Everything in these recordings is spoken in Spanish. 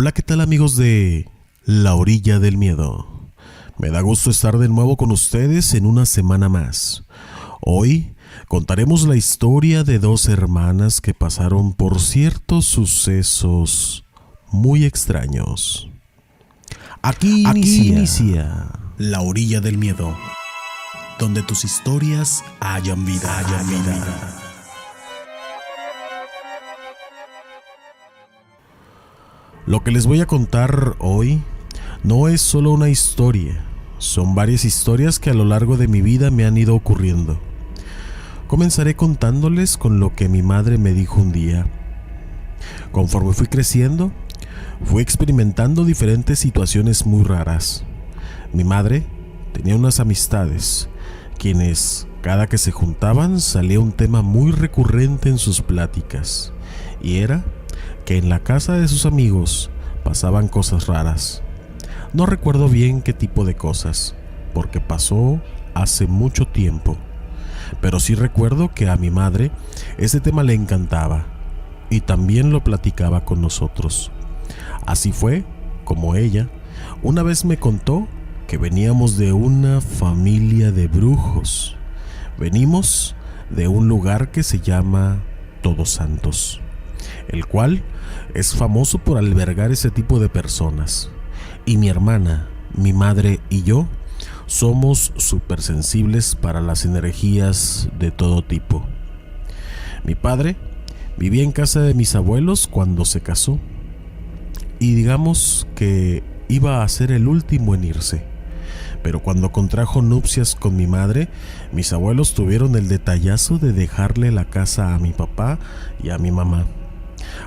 Hola, ¿qué tal amigos de La Orilla del Miedo? Me da gusto estar de nuevo con ustedes en una semana más. Hoy contaremos la historia de dos hermanas que pasaron por ciertos sucesos muy extraños. Aquí inicia La Orilla del Miedo, donde tus historias hayan vida. Lo que les voy a contar hoy no es solo una historia, son varias historias que a lo largo de mi vida me han ido ocurriendo. Comenzaré contándoles con lo que mi madre me dijo un día. Conforme fui creciendo, fui experimentando diferentes situaciones muy raras. Mi madre tenía unas amistades, quienes cada que se juntaban salía un tema muy recurrente en sus pláticas, y era que en la casa de sus amigos pasaban cosas raras. No recuerdo bien qué tipo de cosas, porque pasó hace mucho tiempo, pero sí recuerdo que a mi madre ese tema le encantaba y también lo platicaba con nosotros. Así fue como ella una vez me contó que veníamos de una familia de brujos. Venimos de un lugar que se llama Todos Santos, el cual es famoso por albergar ese tipo de personas. Y mi hermana, mi madre y yo somos súper sensibles para las energías de todo tipo. Mi padre vivía en casa de mis abuelos cuando se casó, y digamos que iba a ser el último en irse. Pero cuando contrajo nupcias con mi madre, mis abuelos tuvieron el detallazo de dejarle la casa a mi papá y a mi mamá.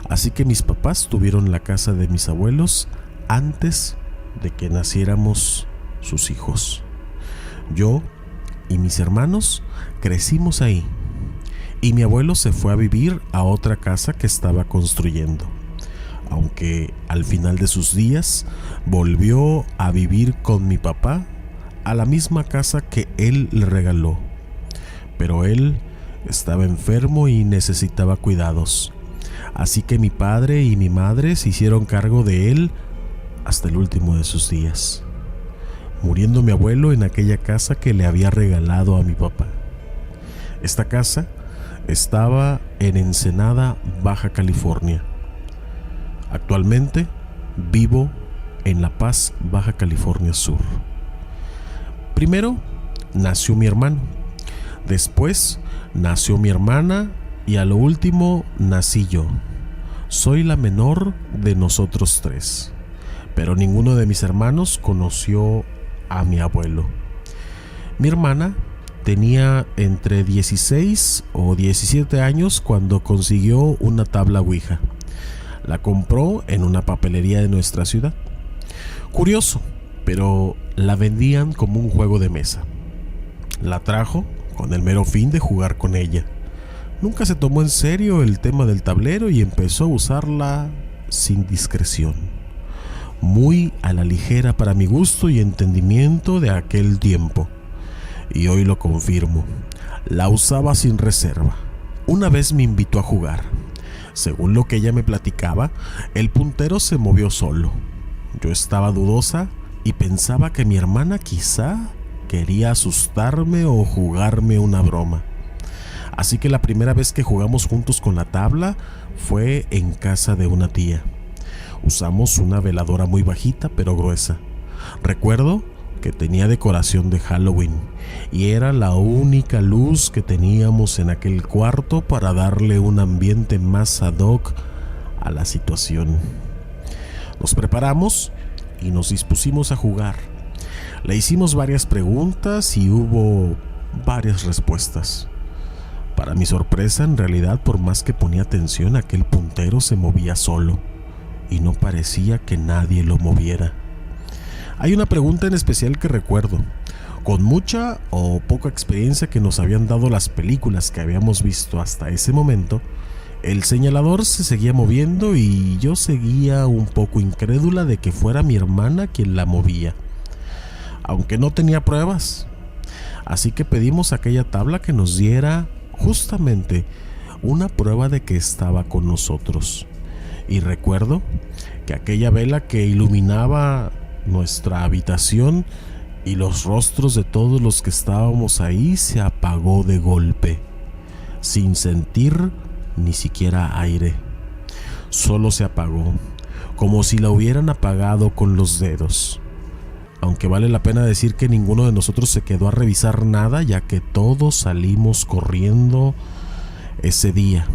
Así que mis papás tuvieron la casa de mis abuelos antes de que naciéramos sus hijos. Yo y mis hermanos crecimos ahí, y mi abuelo se fue a vivir a otra casa que estaba construyendo, aunque al final de sus días volvió a vivir con mi papá a la misma casa que él le regaló. Pero él estaba enfermo y necesitaba cuidados. Así que mi padre y mi madre se hicieron cargo de él hasta el último de sus días, muriendo mi abuelo en aquella casa que le había regalado a mi papá. Esta casa estaba en Ensenada, Baja California. Actualmente vivo en La Paz, Baja California Sur. Primero nació mi hermano, después nació mi hermana y a lo último nací yo. Soy la menor de nosotros tres, pero ninguno de mis hermanos conoció a mi abuelo. Mi hermana tenía entre 16 o 17 años cuando consiguió una tabla Ouija. La compró en una papelería de nuestra ciudad. Curioso, pero la vendían como un juego de mesa. La trajo con el mero fin de jugar con ella. Nunca se tomó en serio el tema del tablero y empezó a usarla sin discreción, muy a la ligera para mi gusto y entendimiento de aquel tiempo. Y hoy lo confirmo, la usaba sin reserva. Una vez me invitó a jugar. Según lo que ella me platicaba, el puntero se movió solo. Yo estaba dudosa y pensaba que mi hermana quizá quería asustarme o jugarme una broma. Así que la primera vez que jugamos juntos con la tabla fue en casa de una tía. Usamos una veladora muy bajita pero gruesa. Recuerdo que tenía decoración de Halloween y era la única luz que teníamos en aquel cuarto para darle un ambiente más ad hoc a la situación. Nos preparamos y nos dispusimos a jugar. Le hicimos varias preguntas y hubo varias respuestas. Para mi sorpresa, en realidad, por más que ponía atención, aquel puntero se movía solo y no parecía que nadie lo moviera. Hay una pregunta en especial que recuerdo, con mucha o poca experiencia que nos habían dado las películas que habíamos visto hasta ese momento. El señalador se seguía moviendo y yo seguía un poco incrédula de que fuera mi hermana quien la movía, aunque no tenía pruebas. Así que pedimos a aquella tabla que nos diera justamente una prueba de que estaba con nosotros. Y recuerdo que aquella vela que iluminaba nuestra habitación y los rostros de todos los que estábamos ahí se apagó de golpe, sin sentir ni siquiera aire. Solo se apagó, como si la hubieran apagado con los dedos. Aunque vale la pena decir que ninguno de nosotros se quedó a revisar nada, ya que todos salimos corriendo ese día.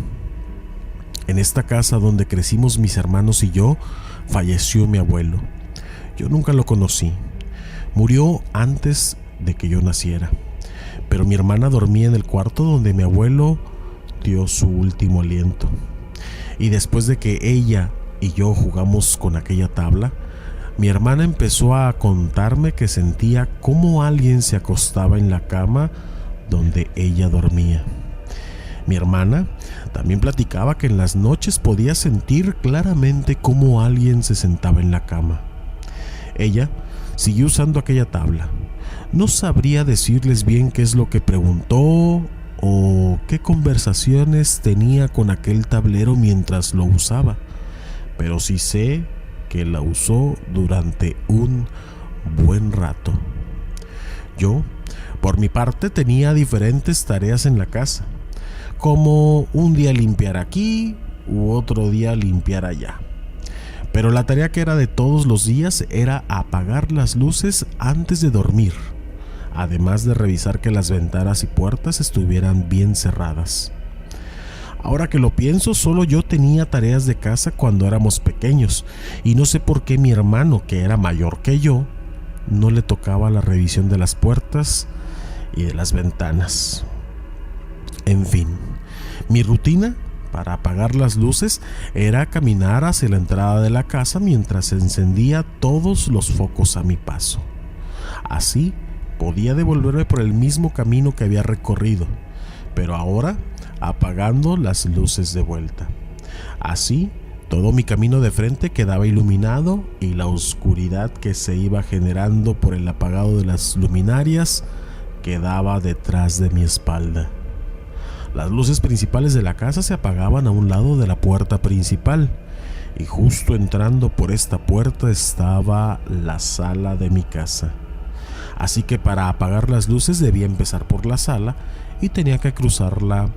En esta casa donde crecimos mis hermanos y yo, falleció mi abuelo. Yo nunca lo conocí. Murió antes de que yo naciera. Pero mi hermana dormía en el cuarto donde mi abuelo dio su último aliento. Y después de que ella y yo jugamos con aquella tabla, mi hermana empezó a contarme que sentía cómo alguien se acostaba en la cama donde ella dormía. Mi hermana también platicaba que en las noches podía sentir claramente cómo alguien se sentaba en la cama. Ella siguió usando aquella tabla. No sabría decirles bien qué es lo que preguntó o qué conversaciones tenía con aquel tablero mientras lo usaba, pero sí sé que la usó durante un buen rato. Yo, por mi parte, tenía diferentes tareas en la casa, como un día limpiar aquí u otro día limpiar allá. Pero la tarea que era de todos los días era apagar las luces antes de dormir, además de revisar que las ventanas y puertas estuvieran bien cerradas. Ahora que lo pienso, solo yo tenía tareas de casa cuando éramos pequeños, y no sé por qué mi hermano, que era mayor que yo, no le tocaba la revisión de las puertas y de las ventanas. En fin, mi rutina para apagar las luces era caminar hacia la entrada de la casa mientras se encendía todos los focos a mi paso. Así podía devolverme por el mismo camino que había recorrido, pero ahora apagando las luces de vuelta. Así, todo mi camino de frente quedaba iluminado y la oscuridad que se iba generando por el apagado de las luminarias quedaba detrás de mi espalda. Las luces principales de la casa se apagaban a un lado de la puerta principal, y justo entrando por esta puerta estaba la sala de mi casa. Así que para apagar las luces debía empezar por la sala y tenía que cruzarla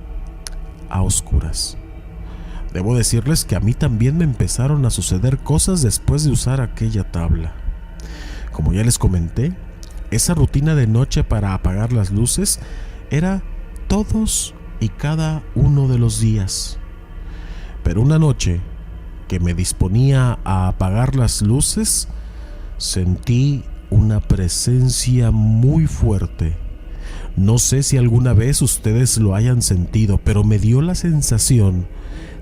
a oscuras. Debo decirles que a mí también me empezaron a suceder cosas después de usar aquella tabla. Como ya les comenté, esa rutina de noche para apagar las luces era todos y cada uno de los días. Pero una noche que me disponía a apagar las luces, sentí una presencia muy fuerte. No sé si alguna vez ustedes lo hayan sentido, pero me dio la sensación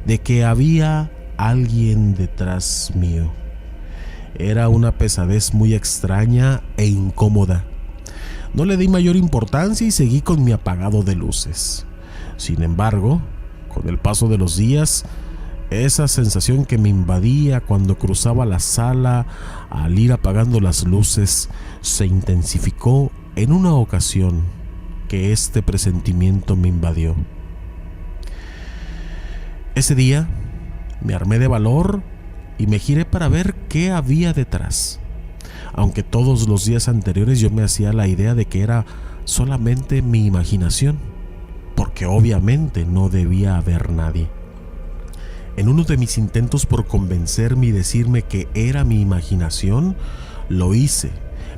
de que había alguien detrás mío. Era una pesadez muy extraña e incómoda. No le di mayor importancia y seguí con mi apagado de luces. Sin embargo, con el paso de los días, esa sensación que me invadía cuando cruzaba la sala al ir apagando las luces se intensificó en una ocasión que este presentimiento me invadió. Ese día me armé de valor y me giré para ver qué había detrás. Aunque todos los días anteriores yo me hacía la idea de que era solamente mi imaginación, porque obviamente no debía haber nadie. En uno de mis intentos por convencerme y decirme que era mi imaginación, lo hice.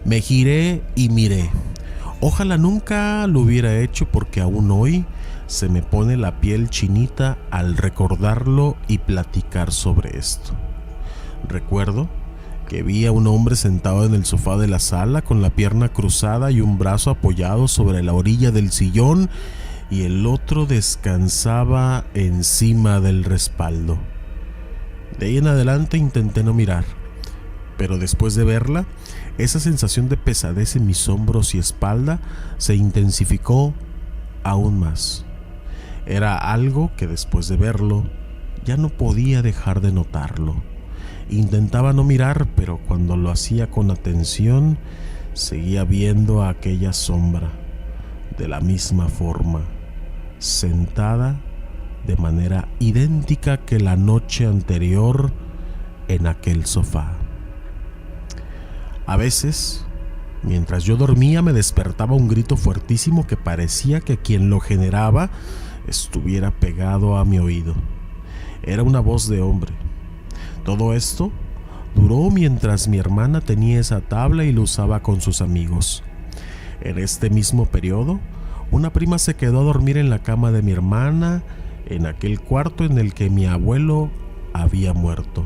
Me giré y miré. Ojalá nunca lo hubiera hecho, porque aún hoy se me pone la piel chinita al recordarlo y platicar sobre esto. Recuerdo que vi a un hombre sentado en el sofá de la sala con la pierna cruzada y un brazo apoyado sobre la orilla del sillón, y el otro descansaba encima del respaldo. De ahí en adelante intenté no mirar, pero después de verla, esa sensación de pesadez en mis hombros y espalda se intensificó aún más. Era algo que después de verlo ya no podía dejar de notarlo. Intentaba no mirar, pero cuando lo hacía con atención, seguía viendo a aquella sombra de la misma forma, sentada de manera idéntica que la noche anterior en aquel sofá. A veces, mientras yo dormía, me despertaba un grito fuertísimo que parecía que quien lo generaba estuviera pegado a mi oído. Era una voz de hombre. Todo esto duró mientras mi hermana tenía esa tabla y lo usaba con sus amigos. En este mismo periodo, una prima se quedó a dormir en la cama de mi hermana, en aquel cuarto en el que mi abuelo había muerto.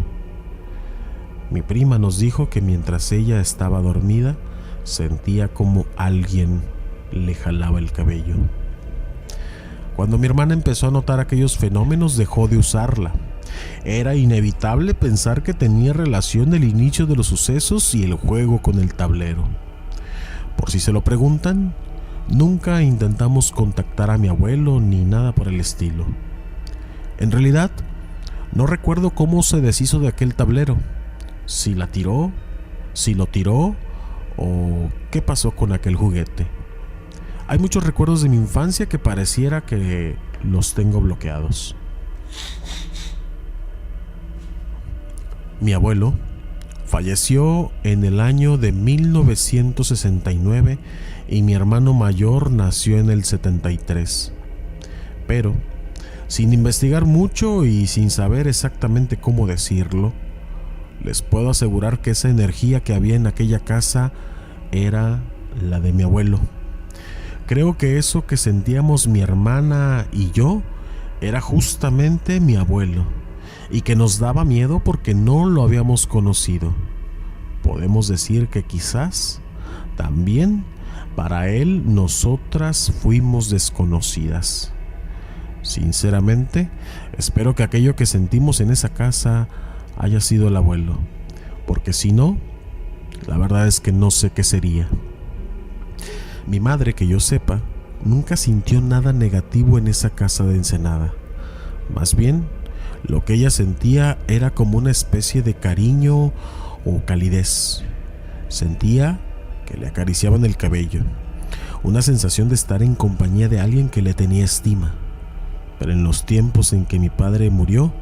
Mi prima nos dijo que mientras ella estaba dormida, sentía como alguien le jalaba el cabello. Cuando mi hermana empezó a notar aquellos fenómenos, dejó de usarla. Era inevitable pensar que tenía relación el inicio de los sucesos y el juego con el tablero. Por si se lo preguntan, nunca intentamos contactar a mi abuelo ni nada por el estilo. En realidad, no recuerdo cómo se deshizo de aquel tablero. Si la tiró, si lo tiró o qué pasó con aquel juguete. Hay muchos recuerdos de mi infancia que pareciera que los tengo bloqueados. Mi abuelo falleció en el año de 1969 y mi hermano mayor nació en el 73. Pero, sin investigar mucho y sin saber exactamente cómo decirlo, les puedo asegurar que esa energía que había en aquella casa era la de mi abuelo. Creo que eso que sentíamos mi hermana y yo era justamente mi abuelo, y que nos daba miedo porque no lo habíamos conocido. Podemos decir que quizás también para él nosotras fuimos desconocidas. Sinceramente, espero que aquello que sentimos en esa casa haya sido el abuelo, porque si no, la verdad es que no sé qué sería. Mi madre, que yo sepa, nunca sintió nada negativo en esa casa de Ensenada. Más bien, lo que ella sentía era como una especie de cariño o calidez. Sentía que le acariciaban el cabello, una sensación de estar en compañía de alguien que le tenía estima. Pero en los tiempos en que mi padre murió,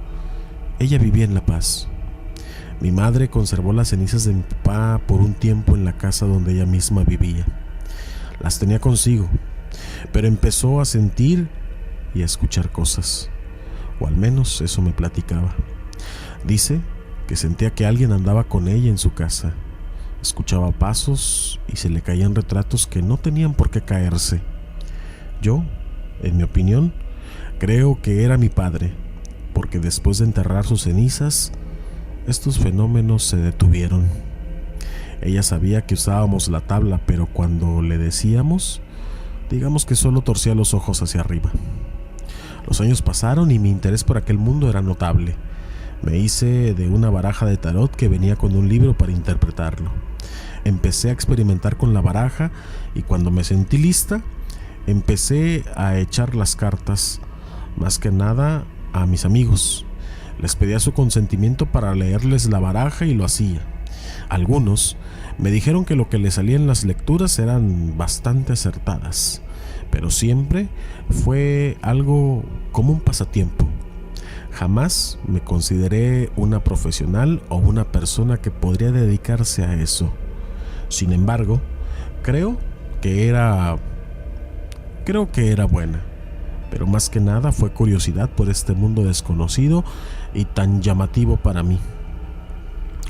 ella vivía en la paz. Mi madre conservó las cenizas de mi papá por un tiempo en la casa donde ella misma vivía. Las tenía consigo, pero empezó a sentir y a escuchar cosas, o al menos eso me platicaba. Dice que sentía que alguien andaba con ella en su casa. Escuchaba pasos y se le caían retratos que no tenían por qué caerse. Yo, en mi opinión, creo que era mi padre, porque después de enterrar sus cenizas, estos fenómenos se detuvieron. Ella sabía que usábamos la tabla, pero cuando le decíamos, digamos que solo torcía los ojos hacia arriba. Los años pasaron y mi interés por aquel mundo era notable. Me hice de una baraja de tarot que venía con un libro para interpretarlo. Empecé a experimentar con la baraja y cuando me sentí lista, empecé a echar las cartas, más que nada a mis amigos. Les pedía su consentimiento para leerles la baraja y lo hacía. Algunos me dijeron que lo que les salía en las lecturas eran bastante acertadas, pero siempre fue algo como un pasatiempo. Jamás me consideré una profesional o una persona que podría dedicarse a eso. Sin embargo, creo que era buena, pero más que nada fue curiosidad por este mundo desconocido y tan llamativo para mí.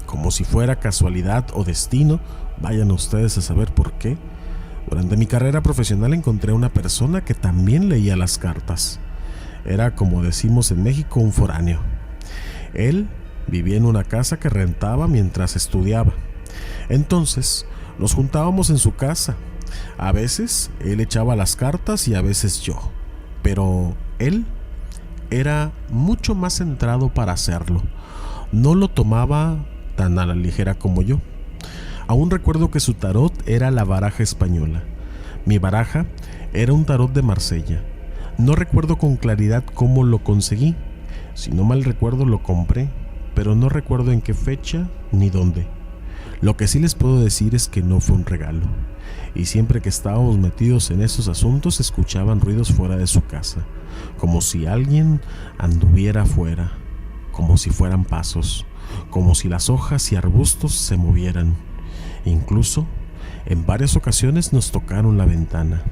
Como si fuera casualidad o destino, vayan ustedes a saber por qué, durante mi carrera profesional encontré a una persona que también leía las cartas. Era, como decimos en México, un foráneo. Él vivía en una casa que rentaba mientras estudiaba. Entonces, nos juntábamos en su casa. A veces él echaba las cartas y a veces yo. Pero él era mucho más centrado para hacerlo. No lo tomaba tan a la ligera como yo. Aún recuerdo que su tarot era la baraja española. Mi baraja era un tarot de Marsella. No recuerdo con claridad cómo lo conseguí. Si no mal recuerdo, lo compré, pero no recuerdo en qué fecha ni dónde. Lo que sí les puedo decir es que no fue un regalo. Y siempre que estábamos metidos en esos asuntos se escuchaban ruidos fuera de su casa, como si alguien anduviera afuera, como si fueran pasos, como si las hojas y arbustos se movieran. Incluso en varias ocasiones nos tocaron la ventana.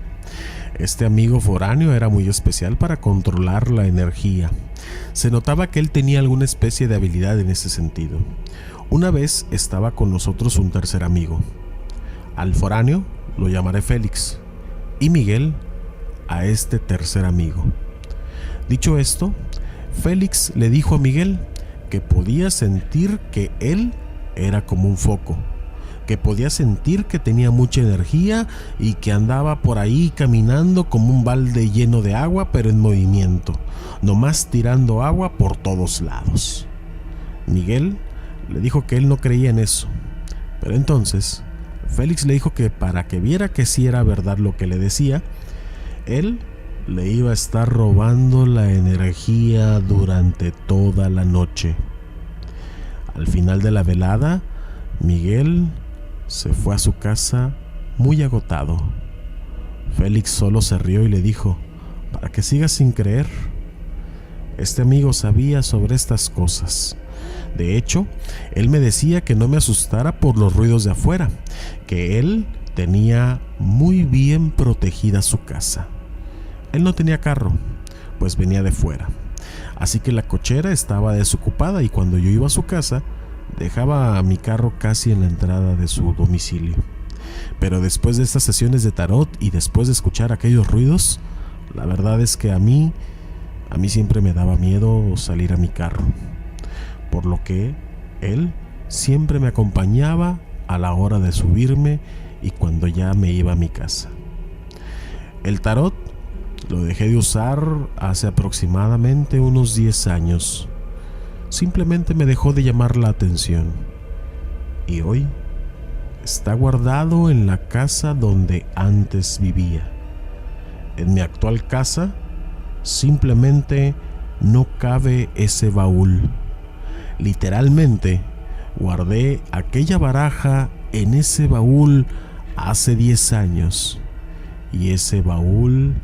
Este amigo foráneo era muy especial para controlar la energía. Se notaba que él tenía alguna especie de habilidad en ese sentido. Una vez estaba con nosotros un tercer amigo. Al foráneo lo llamaré Félix y Miguel a este tercer amigo. Dicho esto, Félix le dijo a Miguel que podía sentir que él era como un foco, que podía sentir que tenía mucha energía y que andaba por ahí caminando como un balde lleno de agua, pero en movimiento, nomás tirando agua por todos lados. Miguel le dijo que él no creía en eso, pero entonces Félix le dijo que para que viera que sí era verdad lo que le decía, él le iba a estar robando la energía durante toda la noche. Al final de la velada, Miguel se fue a su casa muy agotado. Félix solo se rió y le dijo: para que sigas sin creer. Este amigo sabía sobre estas cosas. De hecho, él me decía que no me asustara por los ruidos de afuera, que él tenía muy bien protegida su casa. Él no tenía carro, pues venía de fuera, así que la cochera estaba desocupada y cuando yo iba a su casa, dejaba mi carro casi en la entrada de su domicilio. Pero después de estas sesiones de tarot y después de escuchar aquellos ruidos, la verdad es que a mí siempre me daba miedo salir a mi carro, por lo que él siempre me acompañaba a la hora de subirme y cuando ya me iba a mi casa. El tarot lo dejé de usar hace aproximadamente unos 10 años. Simplemente me dejó de llamar la atención. Y hoy está guardado en la casa donde antes vivía. En mi actual casa simplemente no cabe ese baúl. Literalmente guardé aquella baraja en ese baúl hace 10 años. Y ese baúl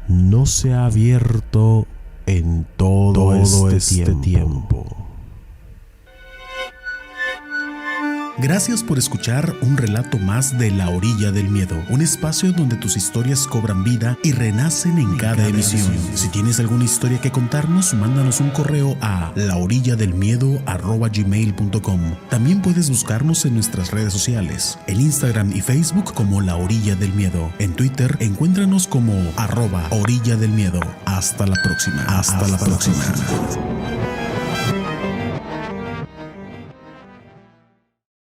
no se ha abierto en todo este tiempo. Gracias por escuchar un relato más de La Orilla del Miedo, un espacio donde tus historias cobran vida y renacen en cada emisión. Si tienes alguna historia que contarnos, mándanos un correo a laorilladelmiedo@gmail.com. También puedes buscarnos en nuestras redes sociales, en Instagram y Facebook como La Orilla del Miedo. En Twitter, encuéntranos como @Orilla del Miedo. Hasta la próxima. Hasta la próxima.